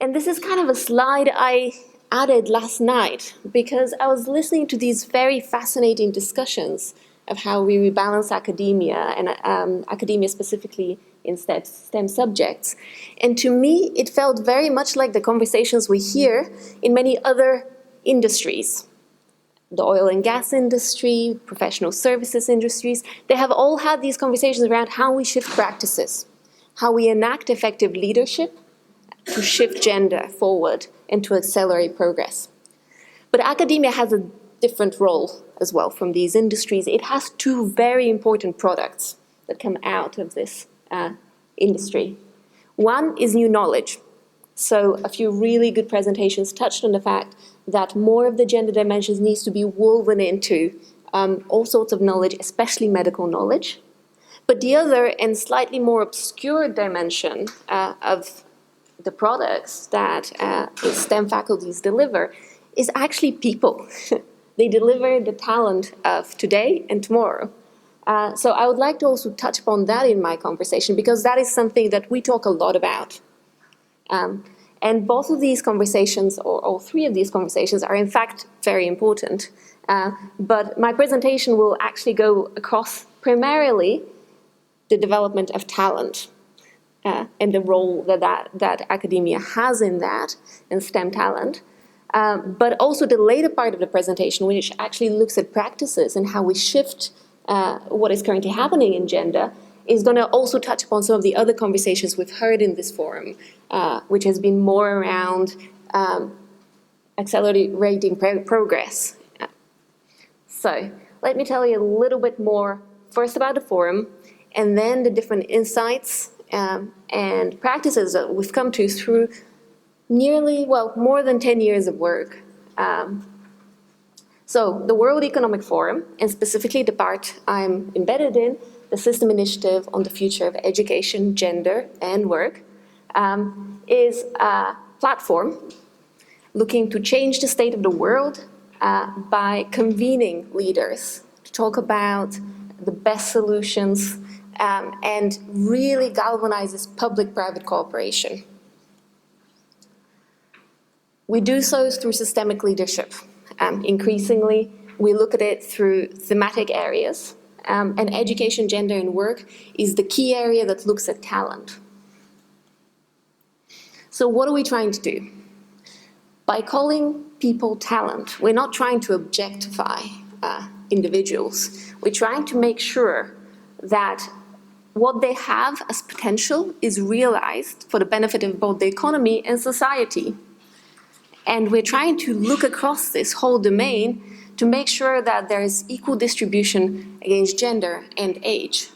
And this is kind of a slide I added last night because I was listening to these very fascinating discussions of how we rebalance academia, and academia specifically in STEM subjects. And to me, it felt very much like the conversations we hear in many other industries. The oil and gas industry, professional services industries, they have all had these conversations around how we shift practices, how we enact effective leadership to shift gender forward and to accelerate progress. But academia has a different role as well from these industries. It has two very important products that come out of this industry. One is new knowledge. So a few really good presentations touched on the fact that more of the gender dimensions needs to be woven into all sorts of knowledge, especially medical knowledge. But the other and slightly more obscure dimension of the products that the STEM faculties deliver is actually people. They deliver the talent of today and tomorrow. So I would like to also touch upon that in my conversation, because that is something that we talk a lot about. And both of these conversations, or all three of these conversations, are in fact very important. But my presentation will actually go across primarily the development of talent and the role that academia has in that, in STEM talent. But also the later part of the presentation, which actually looks at practices and how we shift what is currently happening in gender, is going to also touch upon some of the other conversations we've heard in this forum, which has been more around accelerating progress. So let me tell you a little bit more first about the forum, and then the different insights and practices that we've come to through nearly, well, more than 10 years of work. So the World Economic Forum, and specifically the part I'm embedded in, the System Initiative on the Future of Education, Gender and Work, is a platform looking to change the state of the world by convening leaders to talk about the best solutions and really galvanizes public-private cooperation. We do so through systemic leadership. Increasingly, we look at it through thematic areas, and education, gender, and work is the key area that looks at talent. So what are we trying to do? By calling people talent, we're not trying to objectify individuals. We're trying to make sure that what they have as potential is realized for the benefit of both the economy and society. And we're trying to look across this whole domain to make sure that there is equal distribution against gender and age.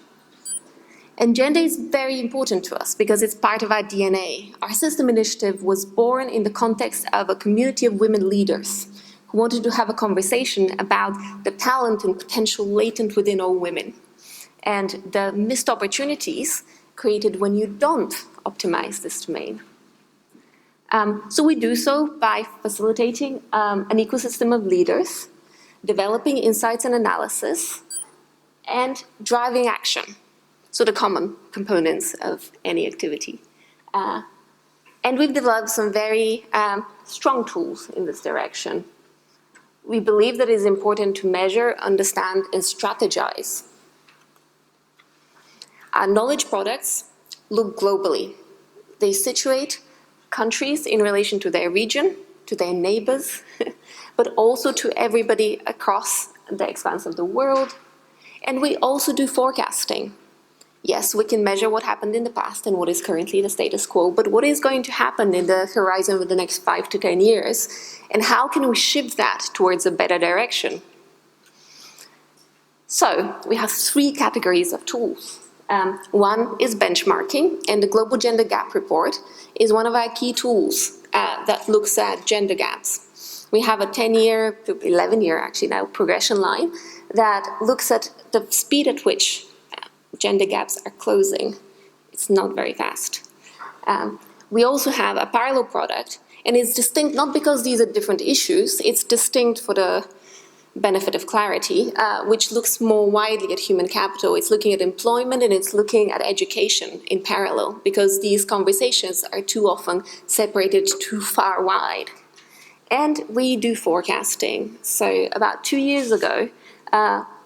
And gender is very important to us because it's part of our DNA. Our System Initiative was born in the context of a community of women leaders who wanted to have a conversation about the talent and potential latent within all women, and the missed opportunities created when you don't optimize this domain. So we do so by facilitating an ecosystem of leaders, developing insights and analysis, and driving action. So the common components of any activity. And we've developed some very strong tools in this direction. We believe that it is important to measure, understand, and strategize. Our knowledge products look globally. They situate countries in relation to their region, to their neighbors, but also to everybody across the expanse of the world. And we also do forecasting. Yes, we can measure what happened in the past and what is currently the status quo, but what is going to happen in the horizon of the next 5 to 10 years, and how can we shift that towards a better direction? So we have 3 categories of tools. One is benchmarking, and the Global Gender Gap Report is one of our key tools that looks at gender gaps. We have a 10-year, 11-year actually now, progression line that looks at the speed at which gender gaps are closing. It's not very fast. We also have a parallel product, and it's distinct not because these are different issues, it's distinct for the benefit of clarity, which looks more widely at human capital. It's looking at employment and it's looking at education in parallel, because these conversations are too often separated too far wide. And we do forecasting. So about 2 years ago,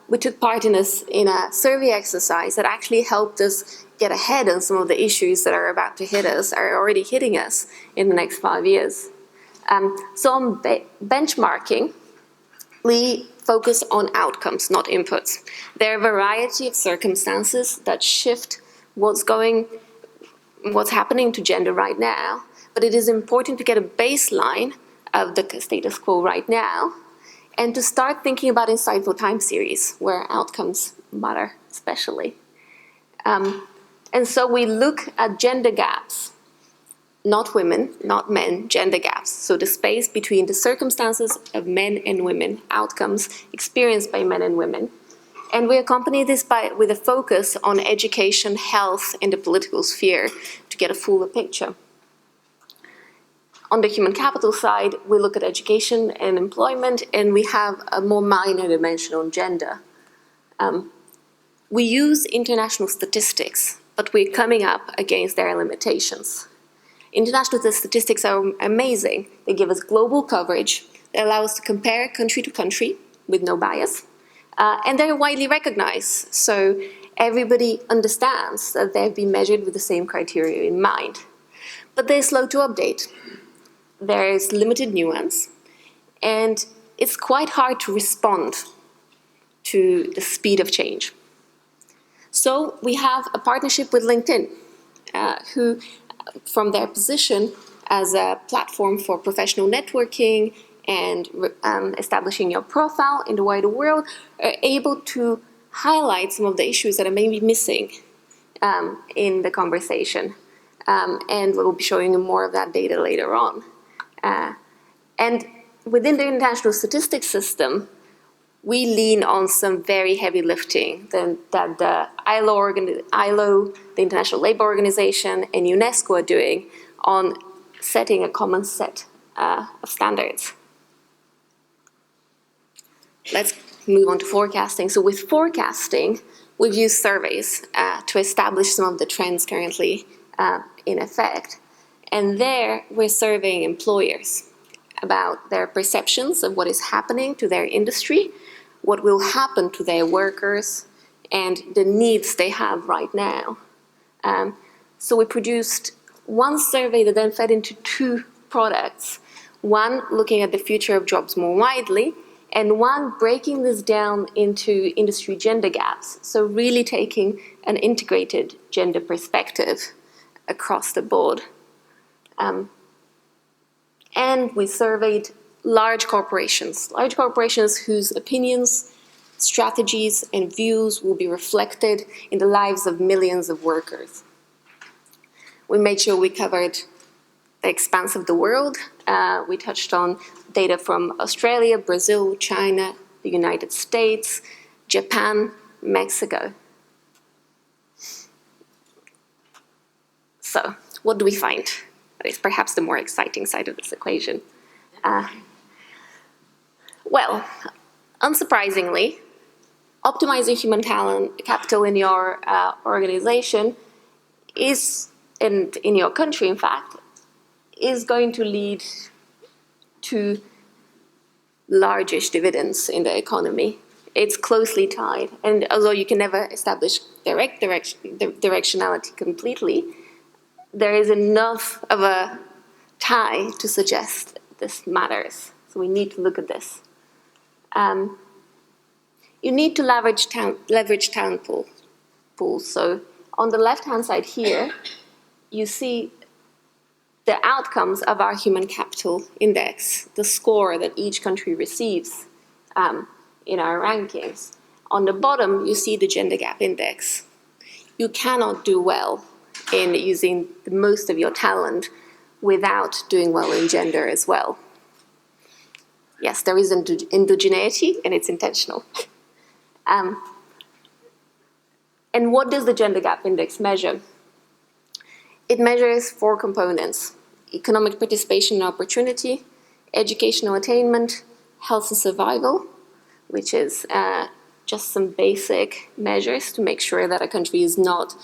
we took part in a survey exercise that actually helped us get ahead on some of the issues that are about to hit us, are already hitting us in the next 5 years. So on benchmarking, we focus on outcomes, not inputs. There are a variety of circumstances that shift what's happening to gender right now, but it is important to get a baseline of the status quo right now and to start thinking about insightful time series where outcomes matter especially. And so we look at gender gaps, not women, not men, gender gaps. So the space between the circumstances of men and women, outcomes experienced by men and women. And we accompany this with a focus on education, health, and the political sphere to get a fuller picture. On the human capital side, we look at education and employment, and we have a more minor dimension on gender. We use international statistics, but we're coming up against their limitations. International statistics are amazing. They give us global coverage. They allow us to compare country to country with no bias. And they're widely recognized, so everybody understands that they've been measured with the same criteria in mind. But they're slow to update. There is limited nuance, and it's quite hard to respond to the speed of change. So we have a partnership with LinkedIn, who, from their position as a platform for professional networking and establishing your profile in the wider world, are able to highlight some of the issues that are maybe missing in the conversation. And we'll be showing you more of that data later on. And within the international statistics system, we lean on some very heavy lifting that the ILO, the International Labour Organization, and UNESCO are doing on setting a common set of standards. Let's move on to forecasting. So with forecasting, we've used surveys to establish some of the trends currently in effect. And there, we're surveying employers about their perceptions of what is happening to their industry, what will happen to their workers, and the needs they have right now. So we produced one survey that then fed into 2 products, one looking at the future of jobs more widely, and one breaking this down into industry gender gaps, so really taking an integrated gender perspective across the board. And we surveyed large corporations whose opinions, strategies, and views will be reflected in the lives of millions of workers. We made sure we covered the expanse of the world. We touched on data from Australia, Brazil, China, the United States, Japan, Mexico. So, what do we find? That is perhaps the more exciting side of this equation. Well, unsurprisingly, optimizing human capital in your organization is, and in your country, in fact, is going to lead to largish dividends in the economy. It's closely tied, and although you can never establish direct directionality completely, there is enough of a tie to suggest this matters. So we need to look at this. You need to leverage talent pools. So on the left-hand side here, you see the outcomes of our human capital index, the score that each country receives in our rankings. On the bottom, you see the gender gap index. You cannot do well in using the most of your talent without doing well in gender as well. Yes, there is endogeneity, and it's intentional. And what does the gender gap index measure? It measures 4 components: economic participation and opportunity, educational attainment, health and survival, which is just some basic measures to make sure that a country is not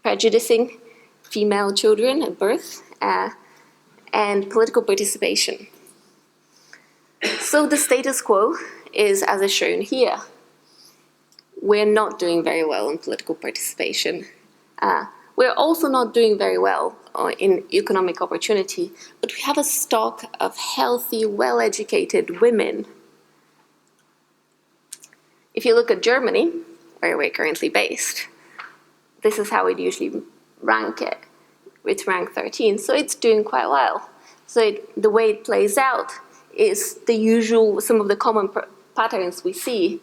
prejudicing female children at birth, and political participation. So the status quo is as is shown here. We're not doing very well in political participation. We're also not doing very well in economic opportunity, but we have a stock of healthy, well-educated women. If you look at Germany, where we're currently based, this is how we'd usually rank it. It's ranked 13, so it's doing quite well. So the way it plays out is the usual, some of the common patterns we see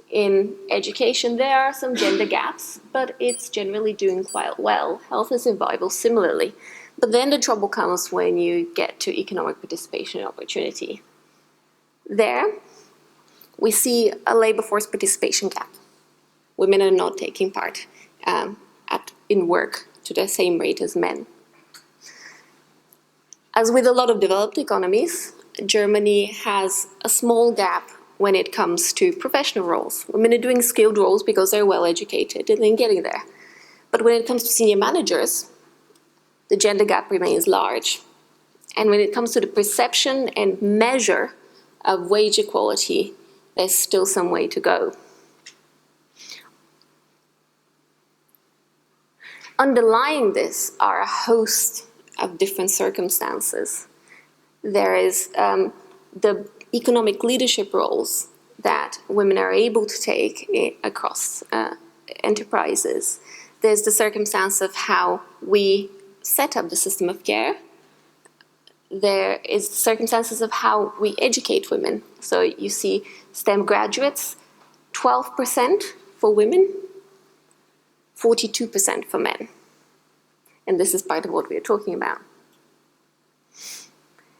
in education. There are some gender gaps, but it's generally doing quite well. Health and survival similarly. But then the trouble comes when you get to economic participation and opportunity. There, we see a labor force participation gap. Women are not taking part in work to the same rate as men. As with a lot of developed economies, Germany has a small gap when it comes to professional roles. Women are doing skilled roles because they're well educated and then getting there. But when it comes to senior managers, the gender gap remains large. And when it comes to the perception and measure of wage equality, there's still some way to go. Underlying this are a host of different circumstances. There is the economic leadership roles that women are able to take across enterprises. There's the circumstance of how we set up the system of care. There is the circumstances of how we educate women. So you see STEM graduates, 12% for women, 42% for men. And this is part of what we're talking about.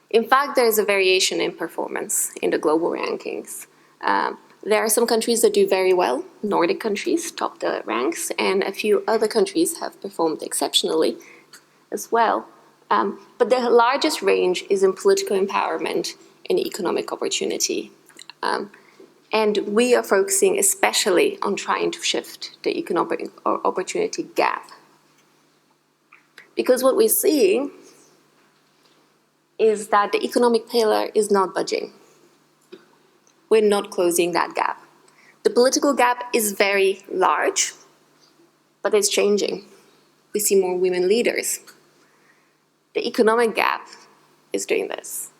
In fact, there is a variation in performance in the global rankings. There are some countries that do very well. Nordic countries top the ranks, and a few other countries have performed exceptionally as well. But the largest range is in political empowerment and economic opportunity. And we are focusing especially on trying to shift the economic opportunity gap. Because what we're seeing is that the economic pillar is not budging. We're not closing that gap. The political gap is very large, but it's changing. We see more women leaders. The economic gap is doing this.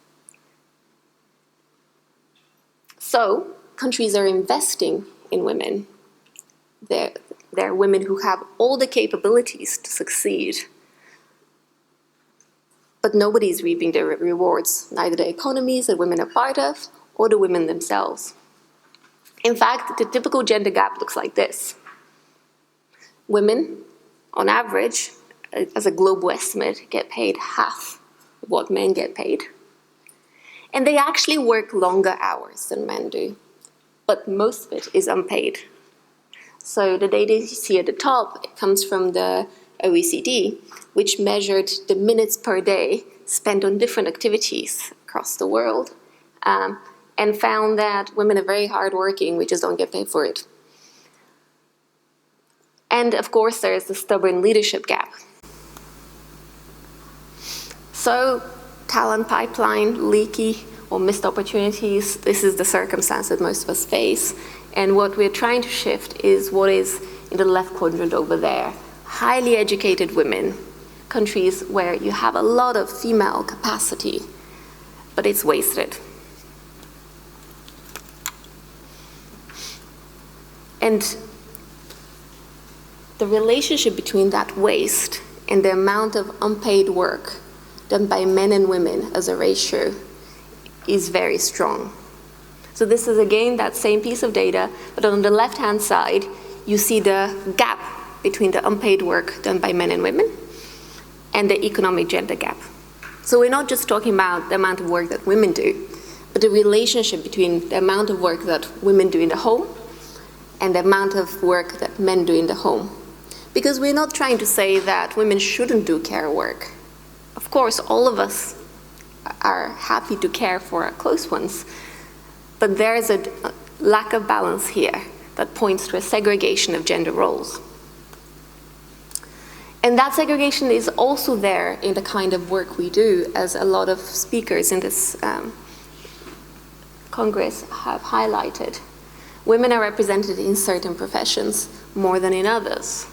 So, countries are investing in women. There are women who have all the capabilities to succeed. But nobody is reaping the rewards, neither the economies that women are part of or the women themselves. In fact, the typical gender gap looks like this. Women, on average, as a global estimate, get paid half of what men get paid. And they actually work longer hours than men do, but most of it is unpaid. So the data you see at the top, it comes from the OECD, which measured the minutes per day spent on different activities across the world, and found that women are very hardworking, we just don't get paid for it. And of course, there is the stubborn leadership gap. So, talent pipeline, leaky or missed opportunities, this is the circumstance that most of us face. And what we're trying to shift is what is in the left quadrant over there. Highly educated women, countries where you have a lot of female capacity, but it's wasted. And the relationship between that waste and the amount of unpaid work done by men and women as a ratio is very strong. So this is again that same piece of data, but on the left-hand side, you see the gap between the unpaid work done by men and women and the economic gender gap. So we're not just talking about the amount of work that women do, but the relationship between the amount of work that women do in the home and the amount of work that men do in the home. Because we're not trying to say that women shouldn't do care work. Of course, all of us are happy to care for our close ones, But there is a lack of balance here that points to a segregation of gender roles. And that segregation is also there in the kind of work we do, as a lot of speakers in this Congress have highlighted. Women are represented in certain professions more than in others.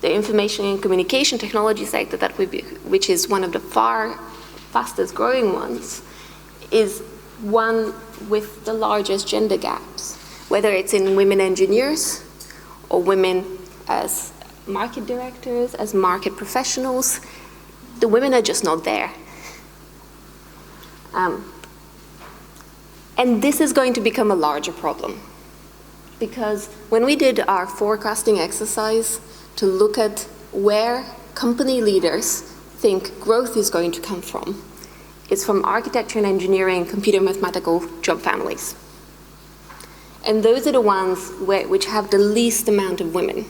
The information and communication technology sector, which is one of the far fastest growing ones, is one with the largest gender gaps, whether it's in women engineers or women as market directors, as market professionals. The women are just not there. And this is going to become a larger problem, because when we did our forecasting exercise to look at where company leaders think growth is going to come from, it's from architecture and engineering, computer mathematical job families. And those are the ones which have the least amount of women.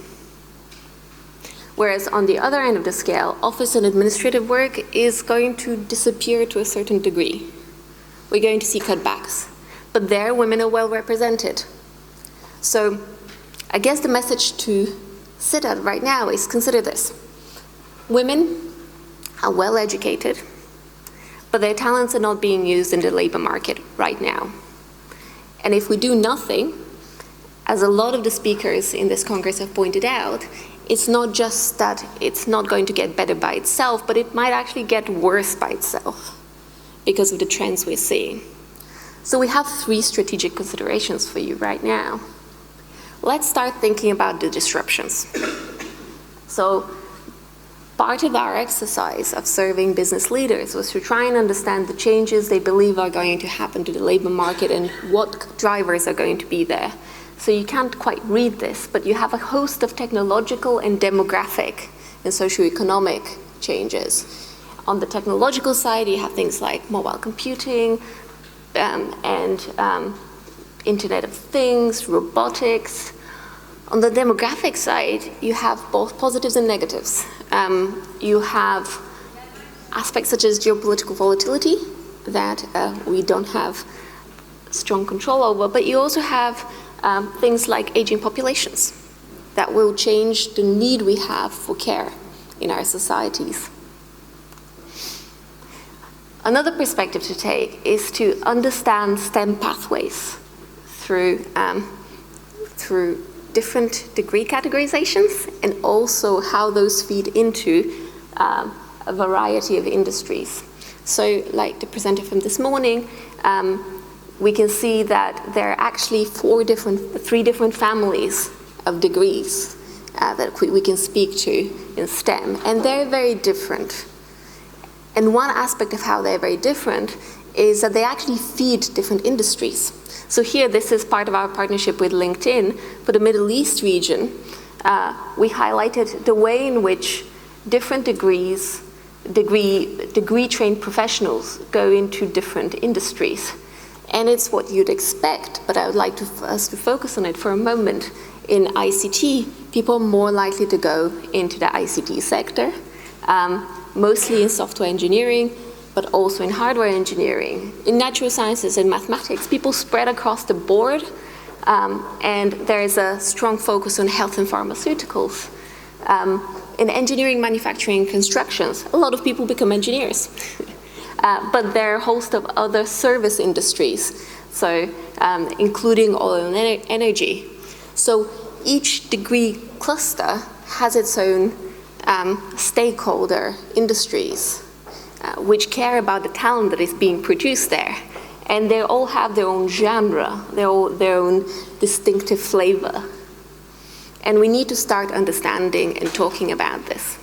Whereas on the other end of the scale, office and administrative work is going to disappear to a certain degree. We're going to see cutbacks. But there, women are well represented. So I guess the message to sit at right now is consider this. Women are well educated, but their talents are not being used in the labor market right now. And if we do nothing, as a lot of the speakers in this Congress have pointed out, it's not just that it's not going to get better by itself, but it might actually get worse by itself because of the trends we're seeing. So we have 3 strategic considerations for you right now. Let's start thinking about the disruptions. So part of our exercise of serving business leaders was to try and understand the changes they believe are going to happen to the labor market and what drivers are going to be there. So you can't quite read this, but you have a host of technological and demographic and socioeconomic changes. On the technological side, you have things like mobile computing and Internet of Things, robotics. On the demographic side, you have both positives and negatives. You have aspects such as geopolitical volatility that we don't have strong control over, but you also have things like aging populations that will change the need we have for care in our societies. Another perspective to take is to understand STEM pathways through different degree categorizations and also how those feed into a variety of industries. So like the presenter from this morning, we can see that there are actually 3 different families of degrees that we can speak to in STEM, and they're very different. And one aspect of how they're very different is that they actually feed different industries. So here, this is part of our partnership with LinkedIn. For the Middle East region, we highlighted the way in which different degree-trained professionals go into different industries. And it's what you'd expect, but I would like us to focus on it for a moment. In ICT, people are more likely to go into the ICT sector, mostly in software engineering, but also in hardware engineering. In natural sciences and mathematics, people spread across the board, and there is a strong focus on health and pharmaceuticals. In engineering, manufacturing, and constructions, a lot of people become engineers. But there are a host of other service industries, so including oil and energy. So each degree cluster has its own stakeholder industries, which care about the talent that is being produced there. And they all have their own genre, their own distinctive flavor. And we need to start understanding and talking about this.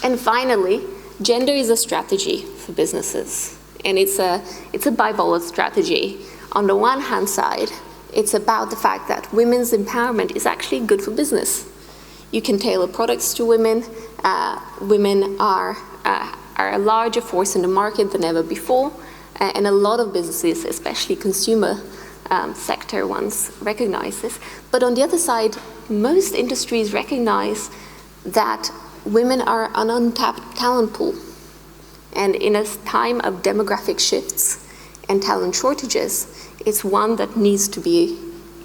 And finally, gender is a strategy for businesses. And it's a bipolar strategy. On the one hand side, it's about the fact that women's empowerment is actually good for business. You can tailor products to women. Women are a larger force in the market than ever before. And a lot of businesses, especially consumer sector ones, recognize this. But on the other side, most industries recognize that women are an untapped talent pool. And in a time of demographic shifts and talent shortages, it's one that needs to be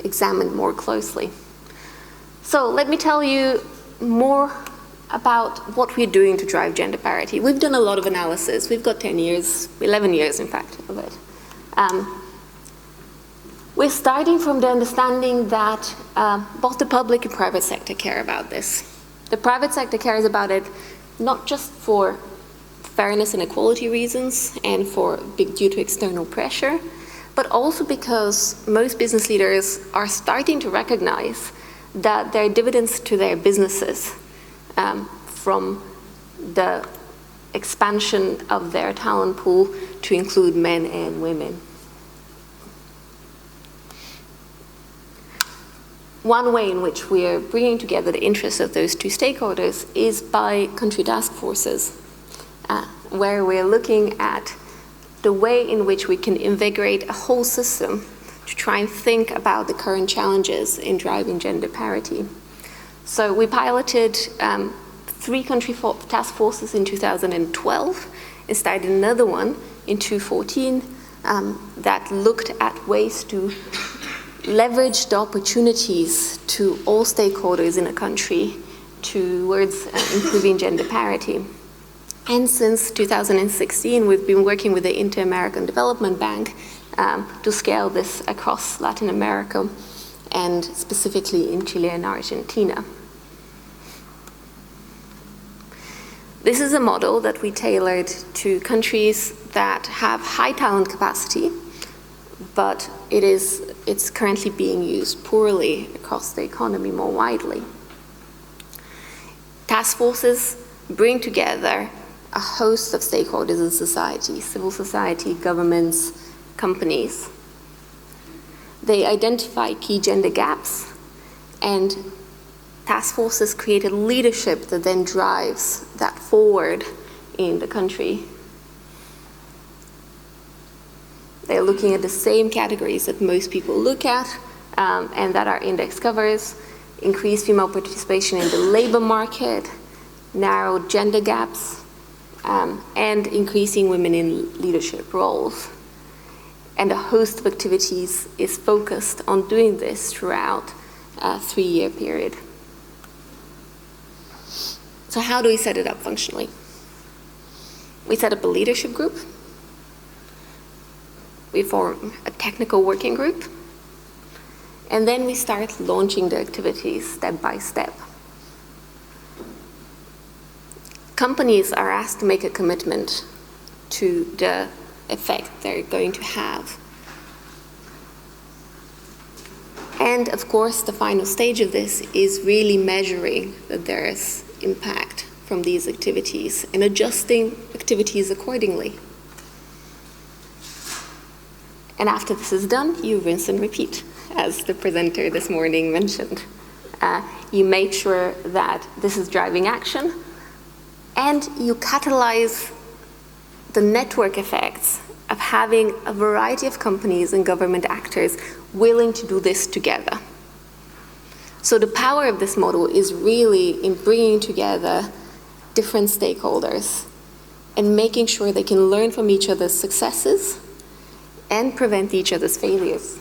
examined more closely. So let me tell you more about what we're doing to drive gender parity. We've done a lot of analysis. We've got 10 years, 11 years in fact, of it. We're starting from the understanding that both the public and private sector care about this. The private sector cares about it not just for fairness and equality reasons and due to external pressure, but also because most business leaders are starting to recognize that there are dividends to their businesses from the expansion of their talent pool to include men and women. One way in which we are bringing together the interests of those two stakeholders is by country task forces, where we're looking at the way in which we can invigorate a whole system to try and think about the current challenges in driving gender parity. So we piloted 3 country task forces in 2012 and started another one in 2014 that looked at ways to leverage the opportunities to all stakeholders in a country towards improving gender parity. And since 2016, we've been working with the Inter-American Development Bank to scale this across Latin America and specifically in Chile and Argentina. This is a model that we tailored to countries that have high talent capacity, but it's currently being used poorly across the economy more widely. Task forces bring together a host of stakeholders in society, civil society, governments, companies. They identify key gender gaps, and task forces create a leadership that then drives that forward in the country. They're looking at the same categories that most people look at and that are index covers: increased female participation in the labor market, narrowed gender gaps, and increasing women in leadership roles. And a host of activities is focused on doing this throughout a 3-year period. So how do we set it up functionally? We set up a leadership group. We form a technical working group. And then we start launching the activities step by step. Companies are asked to make a commitment to the effect they're going to have. And of course, the final stage of this is really measuring that there is impact from these activities and adjusting activities accordingly. And after this is done, you rinse and repeat, as the presenter this morning mentioned. You make sure that this is driving action, and you catalyze the network effects of having a variety of companies and government actors willing to do this together. So the power of this model is really in bringing together different stakeholders and making sure they can learn from each other's successes and prevent each other's failures.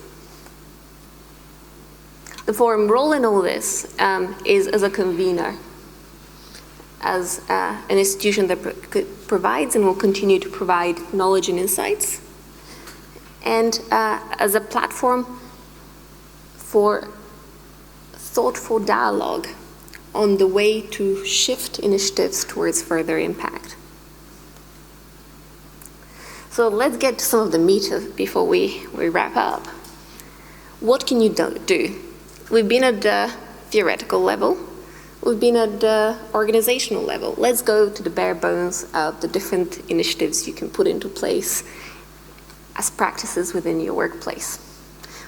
The forum role in all this is as a convener, as an institution that provides and will continue to provide knowledge and insights, and as a platform for thoughtful dialogue on the way to shift initiatives towards further impact. So let's get to some of the meat before we wrap up. What can you do? We've been at the theoretical level. We've been at the organizational level. Let's go to the bare bones of the different initiatives you can put into place as practices within your workplace.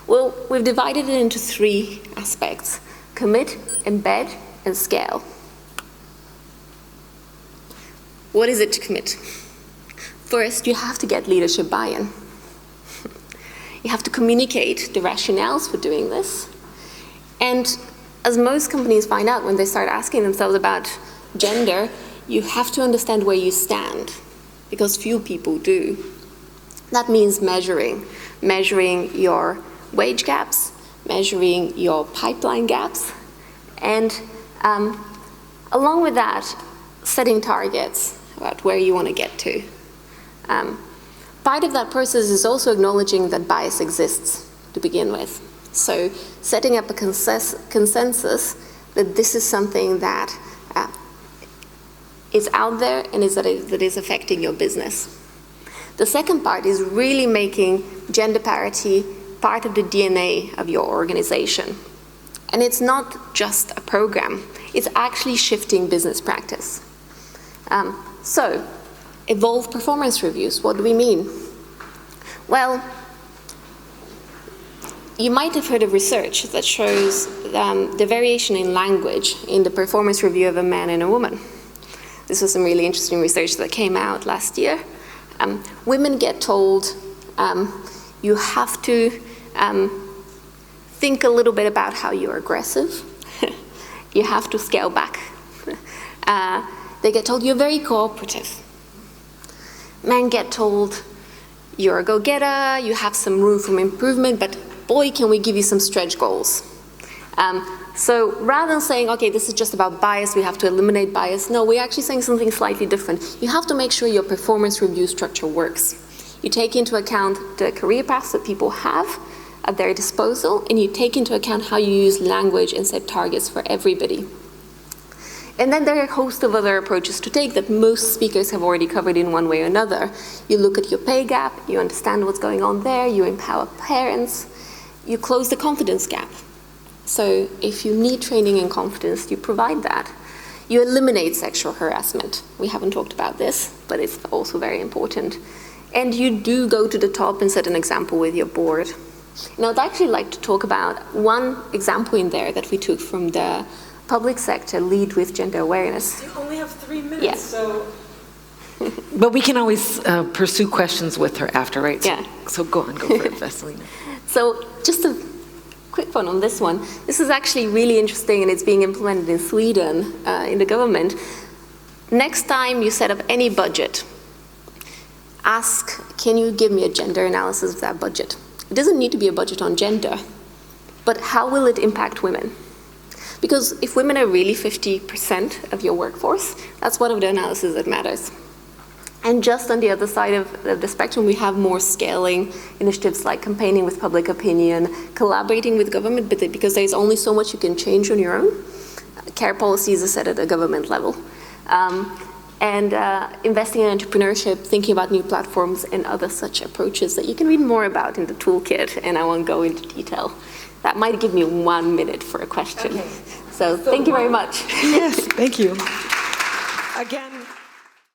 Well, we've divided it into 3 aspects: commit, embed, and scale. What is it to commit? First, you have to get leadership buy-in. You have to communicate the rationales for doing this. And as most companies find out when they start asking themselves about gender, you have to understand where you stand, because few people do. That means measuring your wage gaps, measuring your pipeline gaps, and along with that, setting targets about where you want to get to. Part of that process is also acknowledging that bias exists to begin with. So setting up a consensus that this is something that is out there and that is affecting your business. The second part is really making gender parity part of the DNA of your organization. And it's not just a program, it's actually shifting business practice. So, evolve performance reviews. What do we mean? Well, you might have heard of research that shows the variation in language in the performance review of a man and a woman. This was some really interesting research that came out last year. Women get told you have to think a little bit about how you're aggressive. You have to scale back. They get told you're very cooperative. Men get told you're a go-getter, you have some room for improvement, but boy, can we give you some stretch goals. So rather than saying, okay, this is just about bias, we have to eliminate bias, no, we're actually saying something slightly different. You have to make sure your performance review structure works. You take into account the career paths that people have at their disposal, and you take into account how you use language and set targets for everybody. And then there are a host of other approaches to take that most speakers have already covered in one way or another. You look at your pay gap, you understand what's going on there, you empower parents, you close the confidence gap. So if you need training and confidence, you provide that. You eliminate sexual harassment. We haven't talked about this, but it's also very important. And you do go to the top and set an example with your board. And I'd actually like to talk about one example in there that we took from the public sector Lead with Gender Awareness. You only have 3 minutes, yeah. So... But we can always pursue questions with her after, right? Yeah. So go on, go for it, Vesselina. So just a quick one on this one. This is actually really interesting, and it's being implemented in Sweden in the government. Next time you set up any budget, ask, can you give me a gender analysis of that budget? It doesn't need to be a budget on gender, but how will it impact women? Because if women are really 50% of your workforce, that's one of the analyses that matters. And just on the other side of the spectrum, we have more scaling initiatives like campaigning with public opinion, collaborating with government, because there's only so much you can change on your own. Care policies are set at a government level. And investing in entrepreneurship, thinking about new platforms and other such approaches that you can read more about in the toolkit, and I won't go into detail. That might give me 1 minute for a question. Okay. So thank you very much. Yes, thank you. Again.